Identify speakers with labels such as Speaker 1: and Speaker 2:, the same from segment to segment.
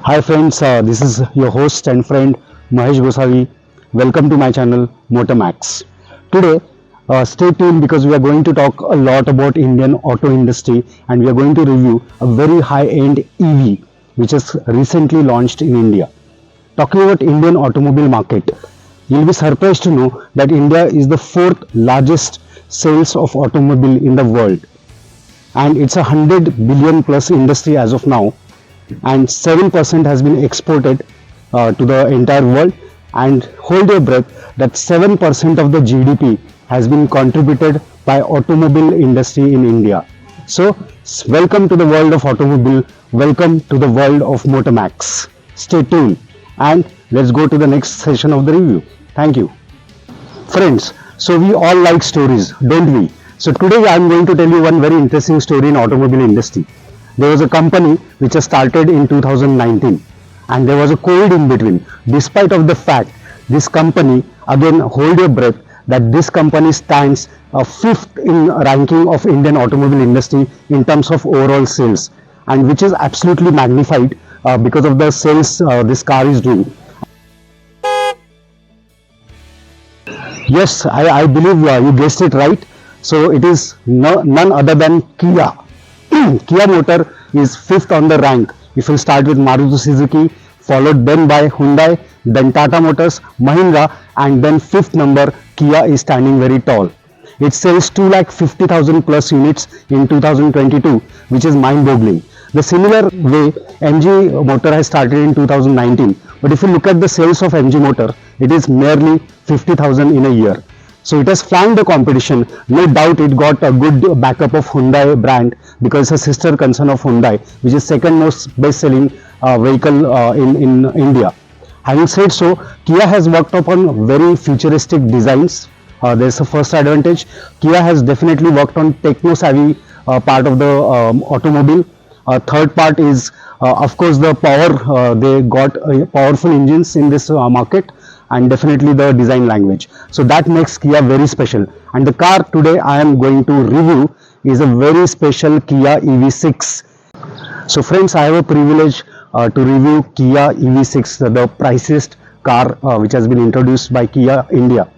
Speaker 1: Hi friends, this is your host and friend Mahesh Gosavi. Welcome to my channel Motormax. Today, stay tuned because we are going to talk a lot about Indian auto industry and we are going to review a very high-end EV which is recently launched in India. Talking about Indian automobile market, you'll be surprised to know that India is the fourth largest sales of automobile in the world, and it's a 100 billion plus industry as of now, and 7% has been exported to the entire world. And hold your breath, that 7% of the GDP has been contributed by automobile industry in India. So welcome to the world of automobile, welcome to the world of Motormax. Stay tuned and let's go to the next session of the review. Thank you. Friends, so we all like stories, don't we? So today I am going to tell you one very interesting story in automobile industry. There was a company which was started in 2019 and there was a COVID in between. Despite of the fact, this company, again hold your breath, that this company stands fifth in ranking of Indian automobile industry in terms of overall sales, and which is absolutely magnified because of the sales this car is doing. Yes, I believe you guessed it right. So it is none other than Kia. Kia Motor is fifth on the rank. If you start with Maruti Suzuki, followed then by Hyundai, then Tata Motors, Mahindra, and then fifth number Kia is standing very tall. It sells 2,50,000 plus units in 2022, which is mind-boggling. The similar way MG Motor has started in 2019, but if you look at the sales of MG Motor, it is merely 50,000 in a year. So it has flanked the competition. No doubt it got a good backup of Hyundai brand because it's a sister concern of Hyundai, which is second most best-selling vehicle in India. Having said so, Kia has worked upon very futuristic designs. There's a first advantage. Kia has definitely worked on techno-savvy part of the automobile. Third part is, of course, the power. They got powerful engines in this market, and definitely the design language. So that makes Kia very special. And the car today I am going to review is a very special Kia EV6. So friends, I have a privilege to review Kia EV6, the priciest car which has been introduced by Kia India.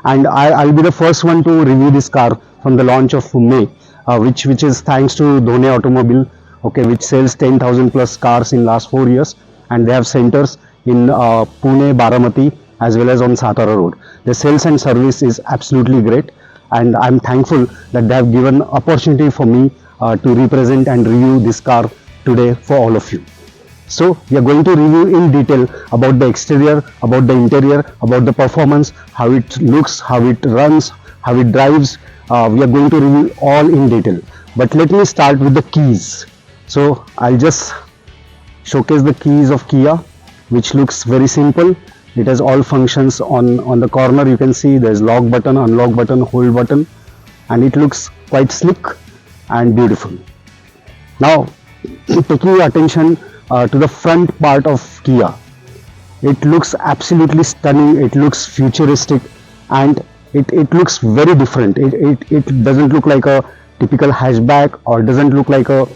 Speaker 1: And I'll be the first one to review this car from the launch of May, which is thanks to Dhone Automobile, okay, which sells 10,000 plus cars in last 4 years, and they have centers in Pune, Baramati, as well as on Satara Road. The sales and service is absolutely great, and I'm thankful that they have given opportunity for me to represent and review this car today for all of you. So we are going to review in detail about the exterior, about the interior, about the performance, how it looks, how it runs, how it drives. We are going to review all in detail. But let me start with the keys. So I'll just showcase the keys of Kia, which looks very simple. It has all functions on the corner. You can see there's lock button, unlock button, hold button, and it looks quite slick and beautiful. Now taking your attention to the front part of Kia, it looks absolutely stunning. It looks futuristic, and it looks very different. It doesn't look like a typical hatchback, or doesn't look like a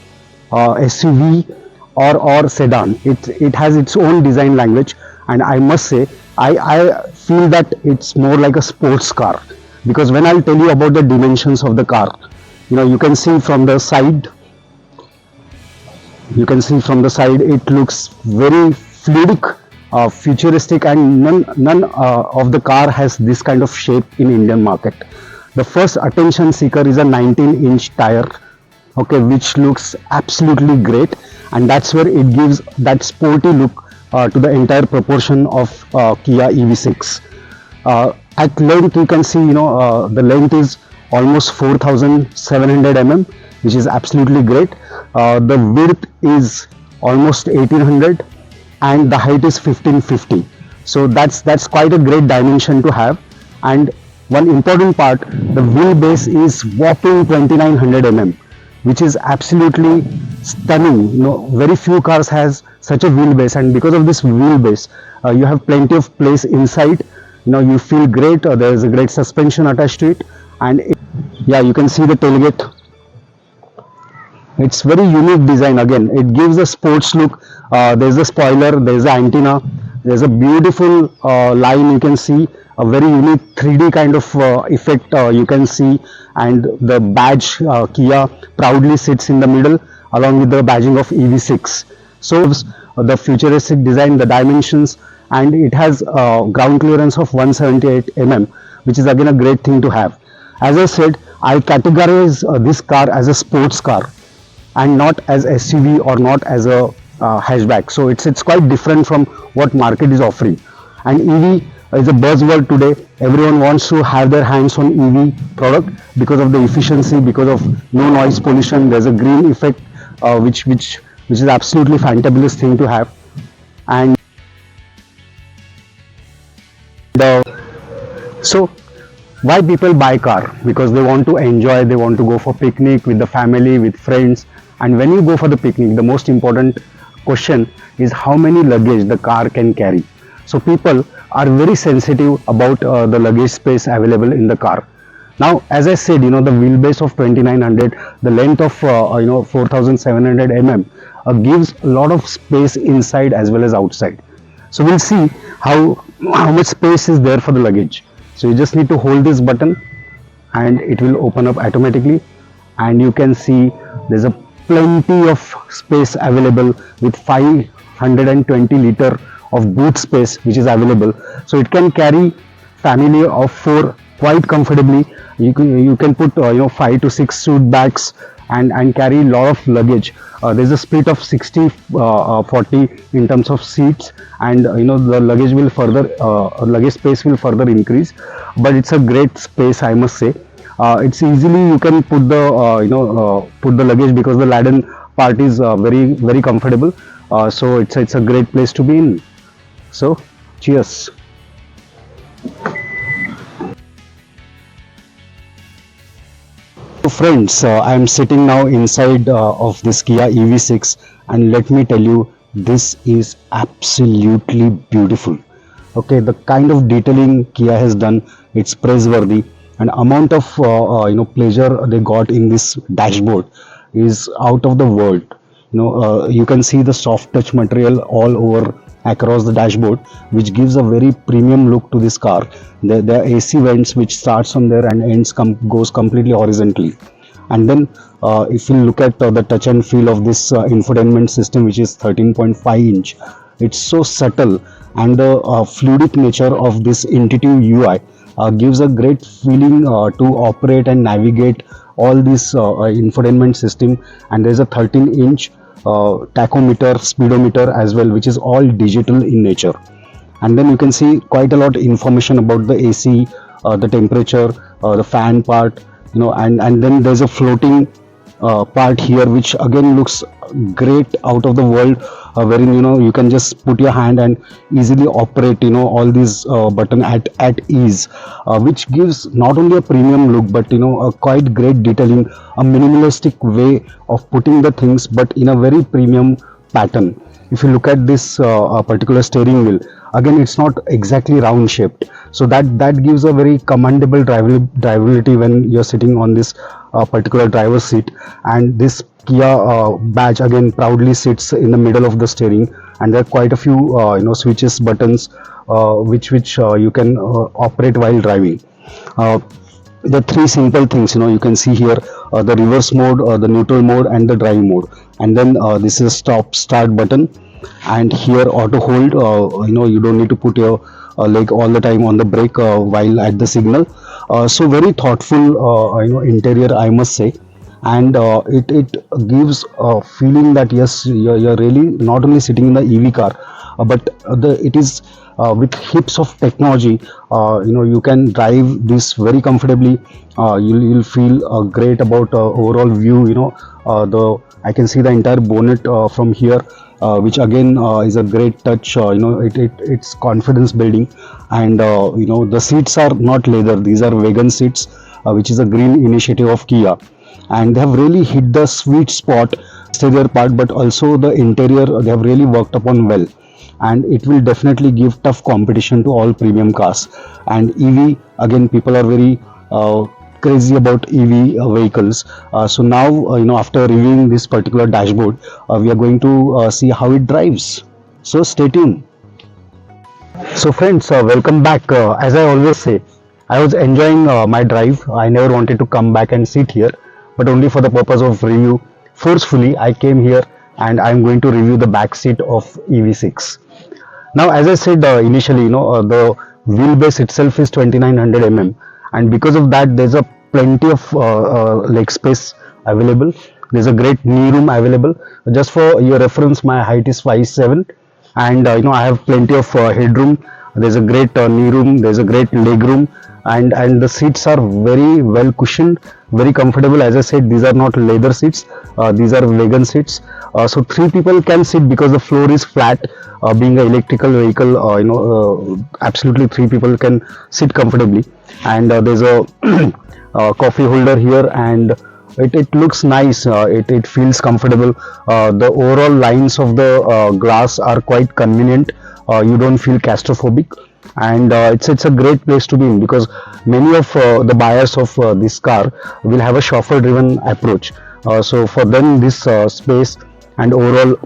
Speaker 1: SUV or sedan. It has its own design language, and I must say I feel that it's more like a sports car, because when I'll tell you about the dimensions of the car, you can see from the side. You can see from the side it looks very fluidic, futuristic, and none of the car has this kind of shape in Indian market. The first attention seeker is a 19-inch tire, okay, which looks absolutely great, and that's where it gives that sporty look to the entire proportion of Kia EV6. At length, you can see, the length is almost 4,700 mm, which is absolutely great. The width is almost 1800, and the height is 1550. So that's quite a great dimension to have. And one important part, the wheelbase is whopping 2900 mm, which is absolutely stunning. Very few cars has such a wheelbase, and because of this wheelbase, you have plenty of place inside. You feel great. There is a great suspension attached to it, and yeah, you can see the tailgate. It's very unique design. Again, it gives a sports look There's a spoiler, there's an antenna, there's a beautiful line you can see, a very unique 3D kind of effect you can see, and the badge Kia proudly sits in the middle along with the badging of EV6. So the futuristic design, the dimensions, and it has ground clearance of 178 mm, which is again a great thing to have. As I said, I categorize this car as a sports car and not as SUV or not as a hatchback. So it's quite different from what market is offering. And EV is a buzzword today. Everyone wants to have their hands on EV product because of the efficiency, because of no noise pollution. There's a green effect, which is absolutely fantabulous thing to have. And uh, so why people buy car? Because they want to enjoy, they want to go for picnic with the family, with friends. And when you go for the picnic, the most important question is how many luggage the car can carry. So people are very sensitive about the luggage space available in the car. Now, as I said, the wheelbase of 2900, the length of 4700 mm gives a lot of space inside as well as outside. So we'll see how much space is there for the luggage. So you just need to hold this button and it will open up automatically, and you can see there's a plenty of space available with 520 liter of boot space which is available. So it can carry family of 4 quite comfortably. You can put 5 to 6 suit bags and carry a lot of luggage. There's a split of 60-40 in terms of seats, and the luggage will further luggage space will further increase. But it's a great space, I must say. It's easily you can put the put the luggage because the laden part is very comfortable. So it's a great place to be in. So cheers. So friends, I am sitting now inside of this Kia EV6, and let me tell you, this is absolutely beautiful. Okay, the kind of detailing Kia has done, it's praiseworthy, and amount of pleasure they got in this dashboard is out of the world. You can see the soft touch material all over across the dashboard, which gives a very premium look to this car. The AC vents which starts from there and goes completely horizontally. And then if you look at the touch and feel of this infotainment system, which is 13.5 inch, it's so subtle, and the fluidic nature of this intuitive UI gives a great feeling to operate and navigate all this infotainment system. And there's a 13 inch tachometer, speedometer as well, which is all digital in nature. And then you can see quite a lot of information about the AC, the temperature, the fan part, and then there's a floating part here, which again looks great, out of the world, wherein you can just put your hand and easily operate all these button at ease, which gives not only a premium look but a quite great detailing, a minimalistic way of putting the things, but in a very premium pattern. If you look at this particular steering wheel, again it's not exactly round shaped, so that gives a very commendable drivability when you're sitting on this particular driver's seat. And this Kia badge again proudly sits in the middle of the steering, and there are quite a few switches, buttons, which you can operate while driving. The three simple things, you can see here, the reverse mode, the neutral mode, and the drive mode. And then this is stop start button, and here auto hold. You don't need to put your leg all the time on the brake while at the signal. So very thoughtful interior, I must say. And it gives a feeling that yes, you're really not only sitting in the EV car, but it is with heaps of technology. You can drive this very comfortably. You'll feel great about overall view. I can see the entire bonnet from here, which again is a great touch. It's confidence building. And the seats are not leather; these are vegan seats, which is a green initiative of Kia, and they have really hit the sweet spot exterior part, but also the interior they have really worked upon well. And it will definitely give tough competition to all premium cars. And EV, again, people are very crazy about EV vehicles. So now, after reviewing this particular dashboard, we are going to see how it drives. So stay tuned. So friends, welcome back. As I always say, I was enjoying my drive. I never wanted to come back and sit here, but only for the purpose of review. Forcefully, I came here and I'm going to review the back seat of EV6. Now, as I said initially, the wheelbase itself is 2900 mm, and because of that, there's a plenty of leg space available. There's a great knee room available. Just for your reference, my height is 5'7", and I have plenty of headroom. There's a great knee room. There's a great leg room, and the seats are very well cushioned, very comfortable. As I said, these are not leather seats. These are vegan seats. So 3 people can sit because the floor is flat. Being an electrical vehicle, absolutely 3 people can sit comfortably. And there's a coffee holder here, and it looks nice. It feels comfortable. The overall lines of the glass are quite convenient. You don't feel claustrophobic, and it's a great place to be in, because many of the buyers of this car will have a chauffeur driven approach. So for them, this space and overall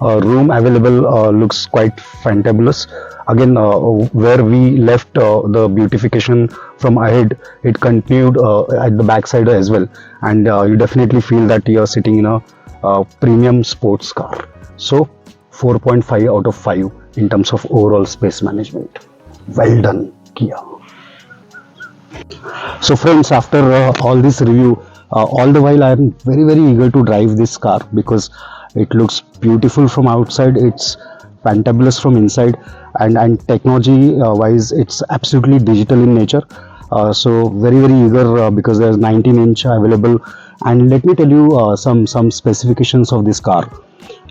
Speaker 1: room available looks quite fantabulous. Again, where we left the beautification from ahead, it continued at the backside as well, and you definitely feel that you are sitting in a premium sports car. So 4.5 out of 5 in terms of overall space management. Well done, Kia. So friends, after all this review, all the while I am very eager to drive this car, because it looks beautiful from outside, it's fantabulous from inside, and technology wise, it's absolutely digital in nature. So very eager, because there's 19-inch available. And let me tell you some specifications of this car.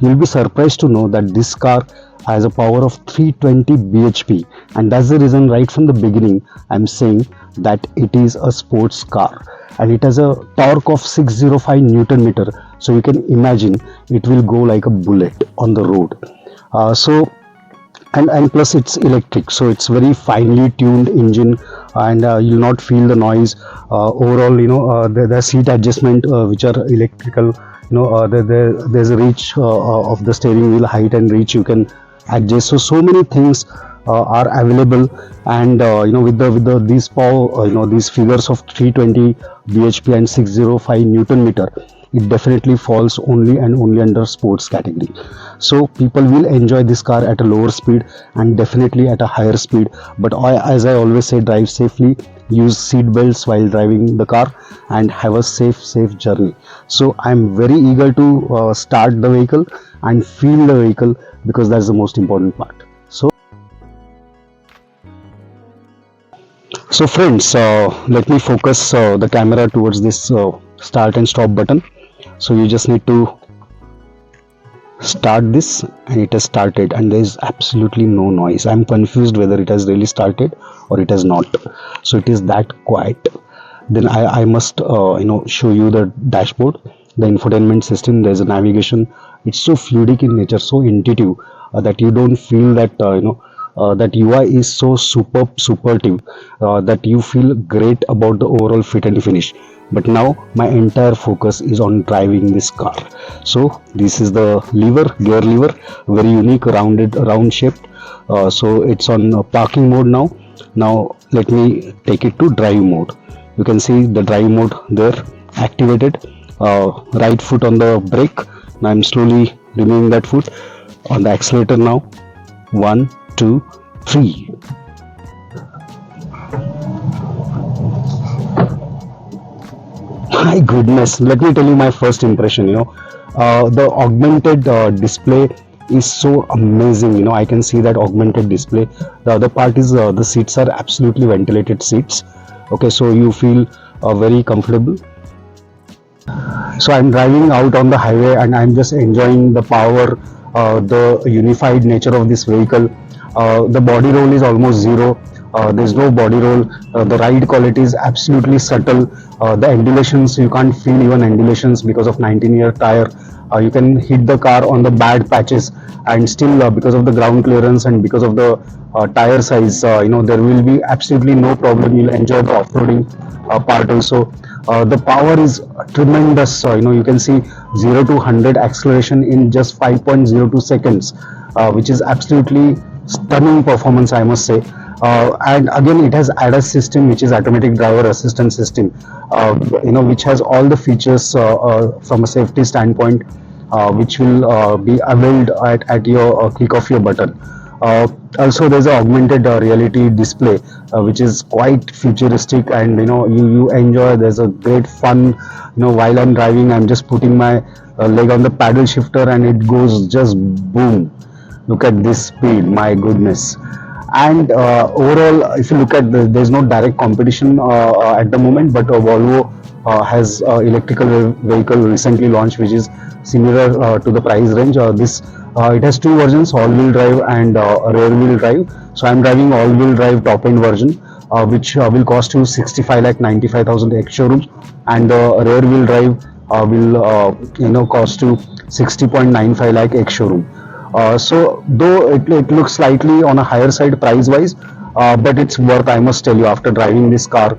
Speaker 1: You'll be surprised to know that this car has a power of 320 bhp, and that's the reason right from the beginning I'm saying that it is a sports car, and it has a torque of 605 Newton meter. So you can imagine it will go like a bullet on the road. And plus it's electric, so it's very finely tuned engine, and you'll not feel the noise. Overall, the seat adjustment which are electrical, there's a reach of the steering wheel height and reach you can adjust. So many things are available, and with these power, these figures of 320 bhp and 605 Newton meter, it definitely falls only and only under sports category. So people will enjoy this car at a lower speed and definitely at a higher speed. But as I always say, drive safely, use seat belts while driving the car, and have a safe journey. So I'm very eager to start the vehicle and feel the vehicle, because that's the most important part. So friends, let me focus the camera towards this start and stop button. So you just need to start this, and it has started, and there is absolutely no noise. I'm confused whether it has really started or it has not. So it is that quiet. Then I must show you the dashboard, the infotainment system. There's a navigation. It's so fluidic in nature, so intuitive, that you don't feel that that UI is so superlative, that you feel great about the overall fit and finish. But now my entire focus is on driving this car. So this is the gear lever, very unique, round shaped. So it's on parking mode now. Now let me take it to drive mode. You can see the drive mode there activated. Right foot on the brake. Now I'm slowly removing that foot on the accelerator now. 1, 2, 3. My goodness, let me tell you my first impression. The augmented display is so amazing. I can see that augmented display. The other part is the seats are absolutely ventilated seats. Okay, so you feel very comfortable. So I'm driving out on the highway, and I'm just enjoying the power, the unified nature of this vehicle. The body roll is almost zero. There's no body roll. The ride quality is absolutely subtle. The undulations, you can't feel even undulations because of 19-year tire. You can hit the car on the bad patches, and still because of the ground clearance and because of the tire size, there will be absolutely no problem. You'll enjoy the off-roading part also. The power is tremendous. You can see 0 to 100 acceleration in just 5.02 seconds, which is absolutely stunning performance, I must say. And again, it has ADAS system, which is automatic driver assistance system, which has all the features from a safety standpoint, which will be availed at your click of your button. Also, there's an augmented reality display, which is quite futuristic, and you enjoy. There's a great fun. While I'm driving, I'm just putting my leg on the paddle shifter, and it goes just boom. Look at this speed, my goodness. And overall, if you look at there's no direct competition at the moment, but Volvo has electrical vehicle recently launched, which is similar to the price range. This it has two versions, all-wheel drive and rear-wheel drive. So I'm driving all-wheel drive top-end version, which will cost you 65 lakh 95,000 ex showroom, and the rear-wheel drive will cost you 60.95 lakh ex showroom. So though it looks slightly on a higher side price wise, but it's worth, I must tell you, after driving this car,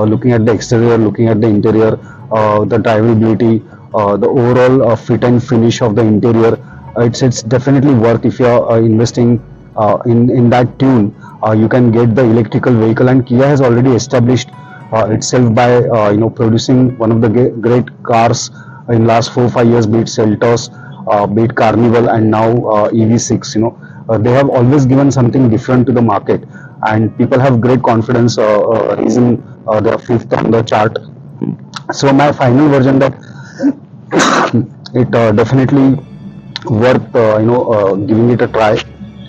Speaker 1: looking at the exterior, looking at the interior, the drivability, the overall fit and finish of the interior, it's definitely worth. If you're investing in that tune, you can get the electrical vehicle. And Kia has already established itself by producing one of the great cars in last 4 5 years, be it Seltos, be it Carnival, and now EV6. They have always given something different to the market, and people have great confidence. Reason they are fifth on the chart. So my final version, that it definitely worth giving it a try,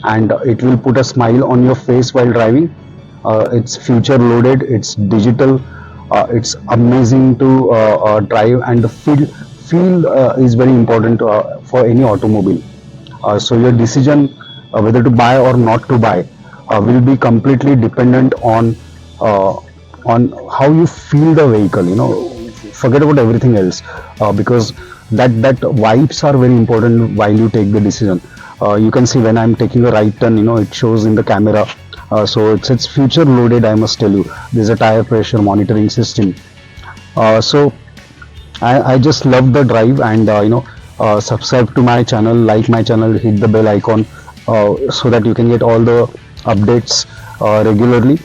Speaker 1: and it will put a smile on your face while driving. It's future loaded, it's digital, it's amazing to drive, and the feel is very important for any automobile. So your decision whether to buy or not to buy will be completely dependent uh, on how you feel the vehicle. Forget about everything else, because that vibes are very important while you take the decision. You can see when I'm taking a right turn, it shows in the camera. So it's future loaded, I must tell you. There's a tire pressure monitoring system. So I just love the drive, and subscribe to my channel, like my channel, hit the bell icon, so that you can get all the updates regularly.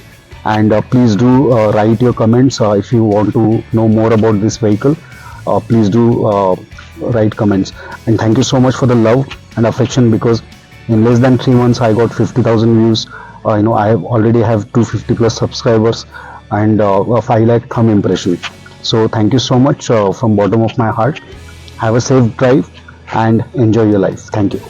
Speaker 1: And please do write your comments if you want to know more about this vehicle. Please do write comments, and thank you so much for the love and affection, because in less than 3 months I got 50,000 views. I have already have 250 plus subscribers, and a 5 lakh thumb impression. So thank you so much from bottom of my heart. Have a safe drive and enjoy your life. Thank you.